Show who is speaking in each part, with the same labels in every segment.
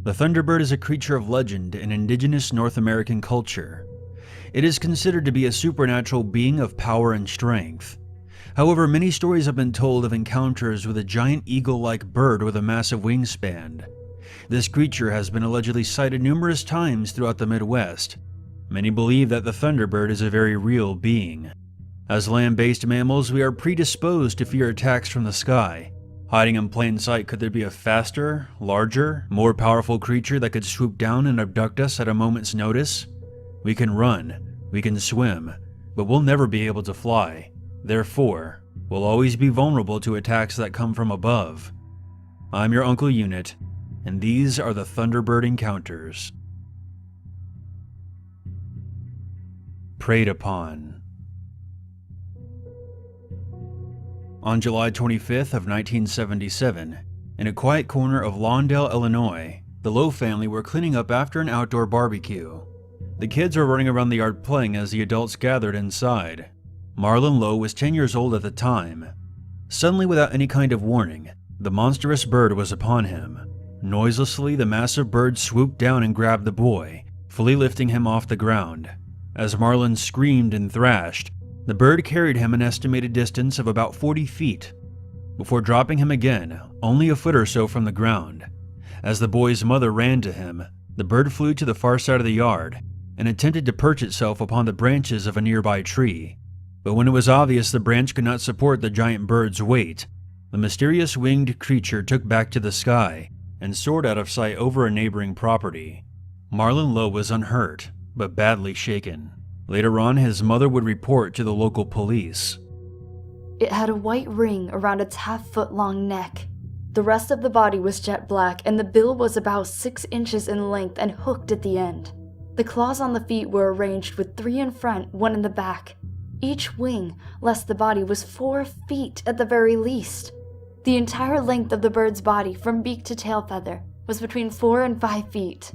Speaker 1: The Thunderbird is a creature of legend in indigenous North American culture. It is considered to be a supernatural being of power and strength. However, many stories have been told of encounters with a giant eagle-like bird with a massive wingspan. This creature has been allegedly sighted numerous times throughout the Midwest. Many believe that the Thunderbird is a very real being. As land-based mammals, we are predisposed to fear attacks from the sky. Hiding in plain sight, could there be a faster, larger, more powerful creature that could swoop down and abduct us at a moment's notice? We can run, we can swim, but we'll never be able to fly. Therefore, we'll always be vulnerable to attacks that come from above. I'm your Uncle Unit, and these are the Thunderbird encounters. Preyed upon. On July 25th of 1977, in a quiet corner of Lawndale, Illinois, the Lowe family were cleaning up after an outdoor barbecue. The kids were running around the yard playing as the adults gathered inside. Marlon Lowe was 10 years old at the time. Suddenly, without any kind of warning, the monstrous bird was upon him. Noiselessly, the massive bird swooped down and grabbed the boy, fully lifting him off the ground. As Marlon screamed and thrashed, the bird carried him an estimated distance of about 40 feet, before dropping him again, only a foot or so from the ground. As the boy's mother ran to him, the bird flew to the far side of the yard and attempted to perch itself upon the branches of a nearby tree. But when it was obvious the branch could not support the giant bird's weight, the mysterious winged creature took back to the sky and soared out of sight over a neighboring property. Marlon Lowe was unhurt, but badly shaken. Later on, his mother would report to the local police.
Speaker 2: It had a white ring around its half-foot-long neck. The rest of the body was jet black, and the bill was about 6 inches in length and hooked at the end. The claws on the feet were arranged with 3 in front, 1 in the back. Each wing, less the body, was 4 feet at the very least. The entire length of the bird's body, from beak to tail feather, was between 4 and 5 feet.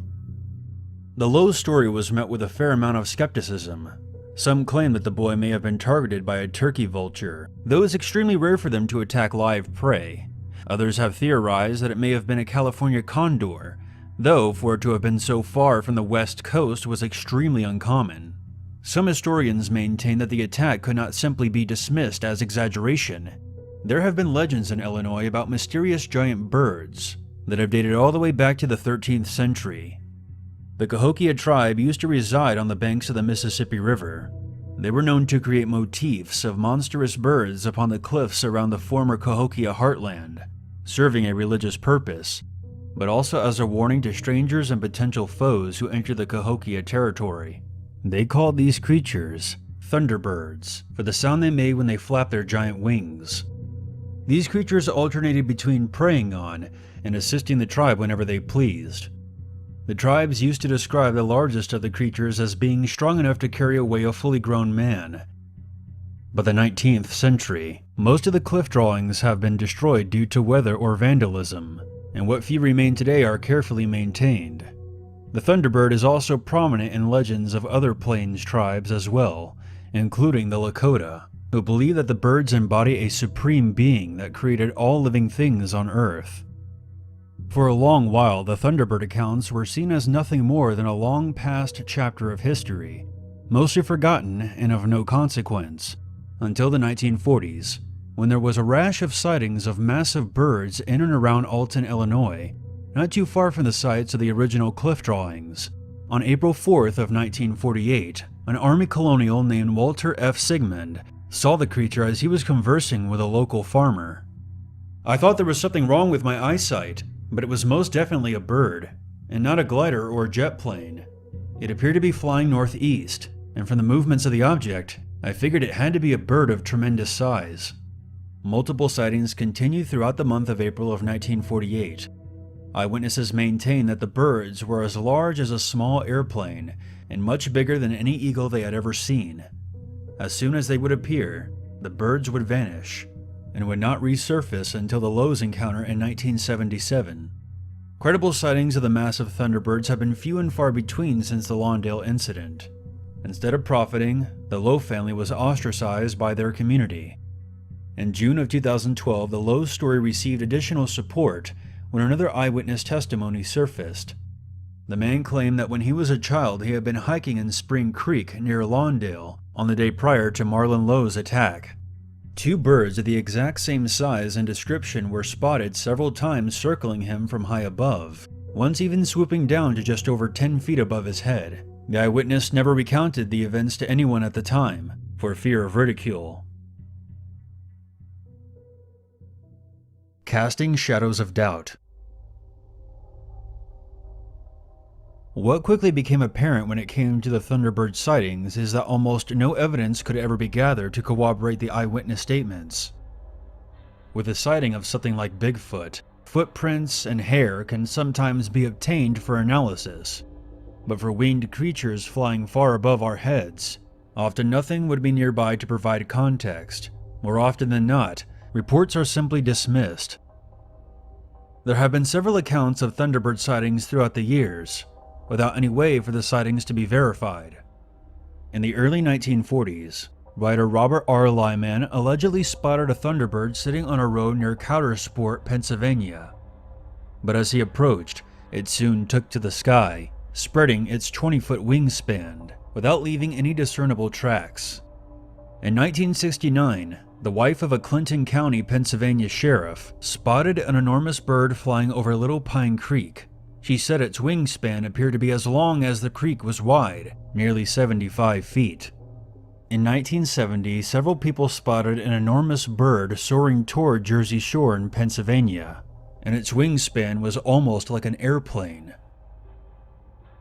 Speaker 1: The Lowe story was met with a fair amount of skepticism. Some claim that the boy may have been targeted by a turkey vulture, though it's extremely rare for them to attack live prey. Others have theorized that it may have been a California condor, though for it to have been so far from the west coast was extremely uncommon. Some historians maintain that the attack could not simply be dismissed as exaggeration. There have been legends in Illinois about mysterious giant birds that have dated all the way back to the 13th century. The Cahokia tribe used to reside on the banks of the Mississippi River. They were known to create motifs of monstrous birds upon the cliffs around the former Cahokia heartland, serving a religious purpose, but also as a warning to strangers and potential foes who enter the Cahokia territory. They called these creatures Thunderbirds for the sound they made when they flapped their giant wings. These creatures alternated between preying on and assisting the tribe whenever they pleased. The tribes used to describe the largest of the creatures as being strong enough to carry away a fully grown man. By the 19th century, most of the cliff drawings have been destroyed due to weather or vandalism, and what few remain today are carefully maintained. The Thunderbird is also prominent in legends of other plains tribes as well, including the Lakota, who believe that the birds embody a supreme being that created all living things on Earth. For a long while, the Thunderbird accounts were seen as nothing more than a long past chapter of history, mostly forgotten and of no consequence, until the 1940s, when there was a rash of sightings of massive birds in and around Alton, Illinois, not too far from the sites of the original cliff drawings. On April 4th of 1948, an Army colonial named Walter F. Sigmund saw the creature as he was conversing with a local farmer. "I thought there was something wrong with my eyesight, but it was most definitely a bird, and not a glider or jet plane. It appeared to be flying northeast, and from the movements of the object, I figured it had to be a bird of tremendous size." Multiple sightings continued throughout the month of April of 1948. Eyewitnesses maintain that the birds were as large as a small airplane and much bigger than any eagle they had ever seen. As soon as they would appear, the birds would vanish and would not resurface until the Lowe's encounter in 1977. Credible sightings of the massive Thunderbirds have been few and far between since the Lawndale incident. Instead of profiting, the Lowe family was ostracized by their community. In June of 2012, the Lowe story received additional support when another eyewitness testimony surfaced. The man claimed that when he was a child he had been hiking in Spring Creek near Lawndale on the day prior to Marlon Lowe's attack. Two birds of the exact same size and description were spotted several times circling him from high above, once even swooping down to just over 10 feet above his head. The eyewitness never recounted the events to anyone at the time, for fear of ridicule. Casting shadows of doubt. What quickly became apparent when it came to the Thunderbird sightings is that almost no evidence could ever be gathered to corroborate the eyewitness statements. With the sighting of something like Bigfoot, footprints and hair can sometimes be obtained for analysis, but for winged creatures flying far above our heads, often nothing would be nearby to provide context. More often than not, reports are simply dismissed. There have been several accounts of Thunderbird sightings throughout the years, without any way for the sightings to be verified. In the early 1940s, writer Robert R. Lyman allegedly spotted a Thunderbird sitting on a road near Coudersport, Pennsylvania. But as he approached, it soon took to the sky, spreading its 20-foot wingspan, without leaving any discernible tracks. In 1969, the wife of a Clinton County, Pennsylvania sheriff spotted an enormous bird flying over Little Pine Creek. She said its wingspan appeared to be as long as the creek was wide, nearly 75 feet. In 1970, several people spotted an enormous bird soaring toward Jersey Shore in Pennsylvania, and its wingspan was almost like an airplane.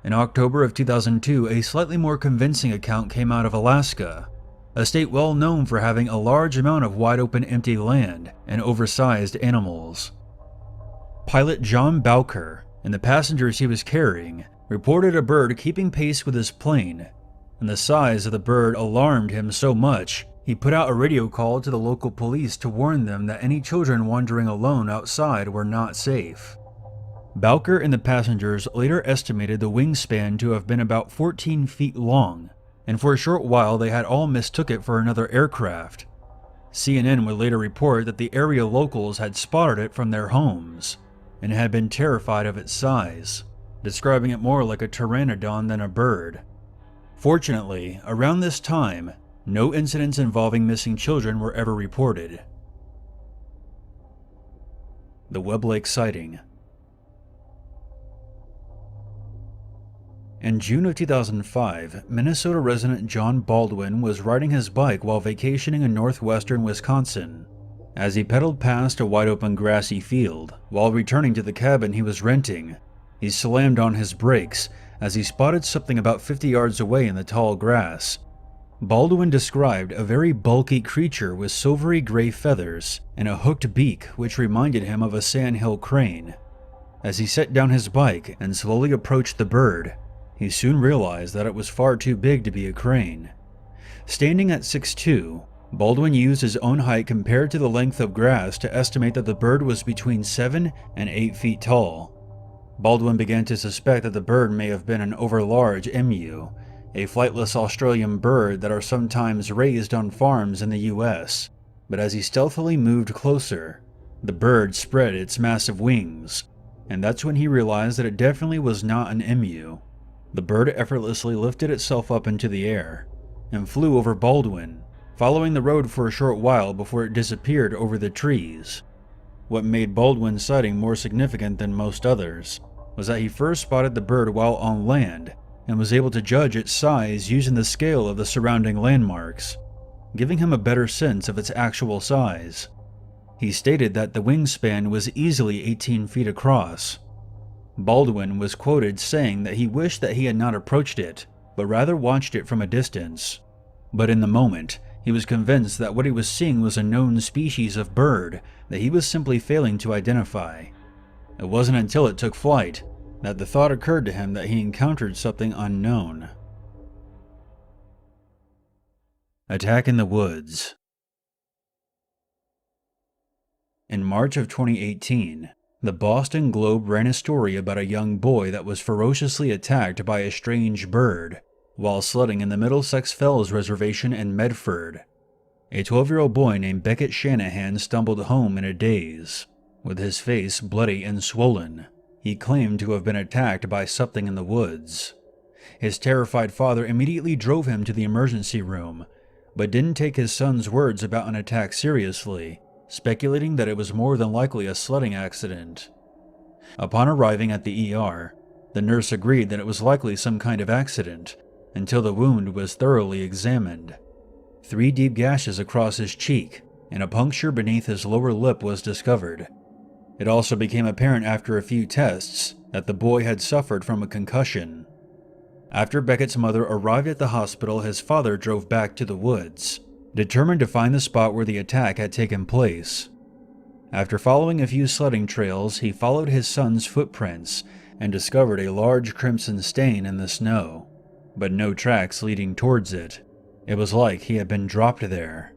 Speaker 1: In October of 2002, a slightly more convincing account came out of Alaska, a state well known for having a large amount of wide-open empty land and oversized animals. Pilot John Bowker and the passengers he was carrying reported a bird keeping pace with his plane, and the size of the bird alarmed him so much he put out a radio call to the local police to warn them that any children wandering alone outside were not safe. Bowker and the passengers later estimated the wingspan to have been about 14 feet long, and for a short while they had all mistook it for another aircraft. CNN would later report that the area locals had spotted it from their homes and had been terrified of its size, describing it more like a pteranodon than a bird. Fortunately, around this time, no incidents involving missing children were ever reported. The Webley sighting. In June of 2005, Minnesota resident John Baldwin was riding his bike while vacationing in northwestern Wisconsin. As he pedaled past a wide-open grassy field, while returning to the cabin he was renting, he slammed on his brakes as he spotted something about 50 yards away in the tall grass. Baldwin described a very bulky creature with silvery gray feathers and a hooked beak which reminded him of a sandhill crane. As he set down his bike and slowly approached the bird, he soon realized that it was far too big to be a crane. Standing at 6'2", Baldwin used his own height compared to the length of grass to estimate that the bird was between 7 and 8 feet tall. Baldwin began to suspect that the bird may have been an overlarge emu, a flightless Australian bird that are sometimes raised on farms in the US. But as he stealthily moved closer, the bird spread its massive wings, and that's when he realized that it definitely was not an emu. The bird effortlessly lifted itself up into the air and flew over Baldwin, following the road for a short while before it disappeared over the trees. What made Baldwin's sighting more significant than most others was that he first spotted the bird while on land and was able to judge its size using the scale of the surrounding landmarks, giving him a better sense of its actual size. He stated that the wingspan was easily 18 feet across. Baldwin was quoted saying that he wished that he had not approached it, but rather watched it from a distance. But in the moment, he was convinced that what he was seeing was a known species of bird that he was simply failing to identify. It wasn't until it took flight that the thought occurred to him that he encountered something unknown. Attack in the Woods. In March of 2018, the Boston Globe ran a story about a young boy that was ferociously attacked by a strange bird while sledding in the Middlesex Fells Reservation in Medford. A 12-year-old boy named Beckett Shanahan stumbled home in a daze, with his face bloody and swollen. He claimed to have been attacked by something in the woods. His terrified father immediately drove him to the emergency room, but didn't take his son's words about an attack seriously, speculating that it was more than likely a sledding accident. Upon arriving at the ER, the nurse agreed that it was likely some kind of accident, until the wound was thoroughly examined. 3 deep gashes across his cheek and a puncture beneath his lower lip was discovered. It also became apparent after a few tests that the boy had suffered from a concussion. After Beckett's mother arrived at the hospital, his father drove back to the woods, determined to find the spot where the attack had taken place. After following a few sledding trails, he followed his son's footprints and discovered a large crimson stain in the snow, but no tracks leading towards it. It was like he had been dropped there.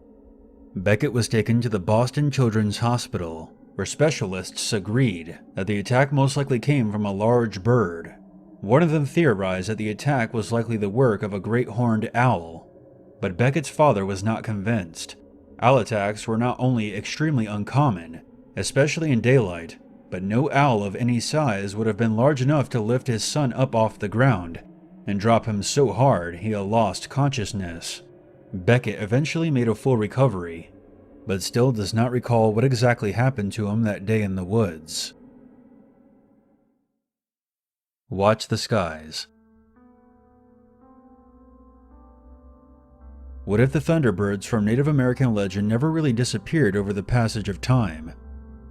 Speaker 1: Beckett was taken to the Boston Children's Hospital, where specialists agreed that the attack most likely came from a large bird. One of them theorized that the attack was likely the work of a great horned owl, but Beckett's father was not convinced. Owl attacks were not only extremely uncommon, especially in daylight, but no owl of any size would have been large enough to lift his son up off the ground and drop him so hard he had lost consciousness. Beckett eventually made a full recovery, but still does not recall what exactly happened to him that day in the woods. Watch the skies. What if the Thunderbirds from Native American legend never really disappeared over the passage of time?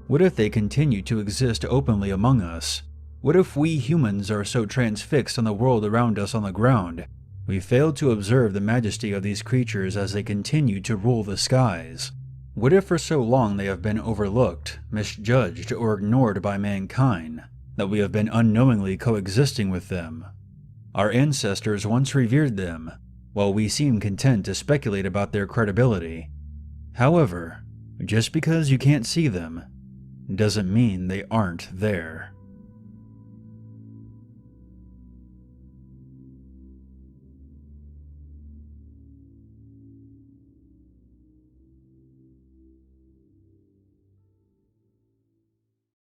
Speaker 1: What if they continue to exist openly among us? What if we humans are so transfixed on the world around us on the ground, we fail to observe the majesty of these creatures as they continue to rule the skies? What if for so long they have been overlooked, misjudged, or ignored by mankind, that we have been unknowingly coexisting with them? Our ancestors once revered them, while we seem content to speculate about their credibility. However, just because you can't see them, doesn't mean they aren't there.